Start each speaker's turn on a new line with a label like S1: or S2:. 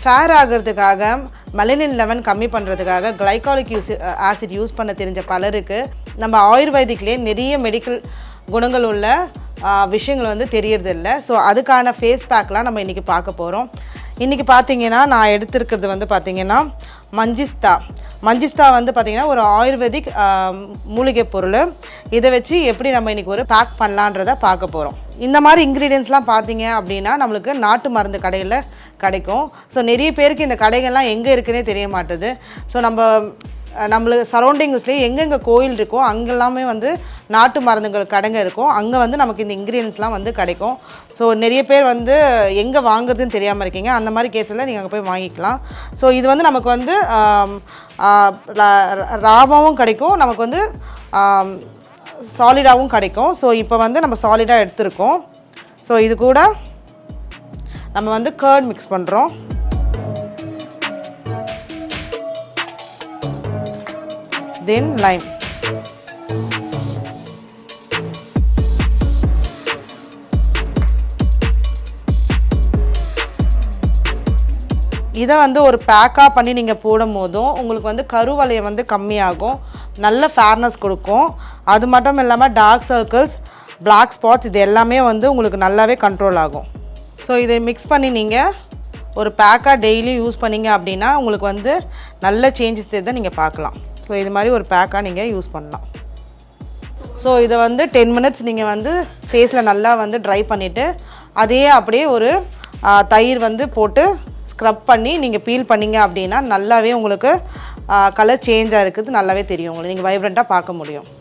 S1: Fair ஆகிறதுக்காக melanin level கம்மி பண்ணுறதுக்காக கிளைகாலிக் ஆசிட் யூஸ் பண்ண தெரிஞ்ச பலருக்கு நம்ம ஆயுர்வேதிக்லேயே நிறைய மெடிக்கல் குணங்கள் உள்ள விஷயங்கள் வந்து தெரியறதில்ல. ஸோ அதுக்கான ஃபேஸ் பேக்லாம் நம்ம இன்றைக்கி பார்க்க போகிறோம். இன்றைக்கி பார்த்தீங்கன்னா நான் எடுத்துருக்கிறது வந்து பார்த்திங்கன்னா மஞ்சிஸ்தா வந்து பார்த்திங்கன்னா ஒரு ஆயுர்வேதிக் மூலிகை பொருள். இதை வச்சு எப்படி நம்ம இன்றைக்கி ஒரு பேக் பண்ணலான்றதை பார்க்க போகிறோம். இந்த மாதிரி இன்க்ரீடியன்ஸ்லாம் பார்த்தீங்க அப்படின்னா நம்மளுக்கு நாட்டு மருந்து கடையில் கிடைக்கும். ஸோ நிறைய பேருக்கு இந்த கடைகள்லாம் எங்கே இருக்குன்னே தெரிய மாட்டுது. ஸோ நம்மளுக்கு சரௌண்டிங்ஸ்லேயே எங்கெங்கே கோயில் இருக்கோ அங்கெல்லாமே வந்து நாட்டு மருந்துகள் கடைங்க இருக்கும். அங்கே வந்து நமக்கு இந்த இன்க்ரீடியன்ஸ்லாம் வந்து கிடைக்கும். ஸோ நிறைய பேர் வந்து எங்கே வாங்குறதுன்னு தெரியாமல் இருக்கீங்க. அந்த மாதிரி கேஸில் நீங்கள் அங்கே போய் வாங்கிக்கலாம். ஸோ இது வந்து நமக்கு வந்து ராவாவும் கிடைக்கும், நமக்கு வந்து சாலிடாகவும் கிடைக்கும். ஸோ இப்போ வந்து நம்ம சாலிடாக எடுத்துருக்கோம். ஸோ இது கூட நம்ம வந்து கர்ட் மிக்ஸ் பண்ணுறோம். தென் லைம். இதை வந்து ஒரு பேக்காக பண்ணி நீங்கள் போடும் போதும் உங்களுக்கு வந்து கருவளையம் வந்து கம்மியாகும், நல்ல ஃபேர்னஸ் கொடுக்கும். அது மட்டும் இல்லாமல் டார்க் சர்க்கிள்ஸ், பிளாக் ஸ்பாட்ஸ் இது எல்லாமே வந்து உங்களுக்கு நல்லாவே கண்ட்ரோல் ஆகும். ஸோ இதை மிக்ஸ் பண்ணி நீங்கள் ஒரு பேக்காக டெய்லியும் யூஸ் பண்ணிங்க அப்படின்னா உங்களுக்கு வந்து நல்ல சேஞ்சஸ் தான் நீங்கள் பார்க்கலாம். ஸோ இது மாதிரி ஒரு பேக்காக நீங்கள் யூஸ் பண்ணலாம். ஸோ இதை வந்து 10 மினிட்ஸ் நீங்கள் வந்து ஃபேஸில் நல்லா வந்து ட்ரை பண்ணிவிட்டு அதையே அப்படியே ஒரு தயிர் வந்து போட்டு ஸ்க்ரப் பண்ணி நீங்கள் பீல் பண்ணிங்க அப்படின்னா நல்லாவே உங்களுக்கு கலர் சேஞ்சாக இருக்குது நல்லாவே தெரியும். உங்களுக்கு நீங்கள் வைப்ரண்ட்டாக பார்க்க முடியும்.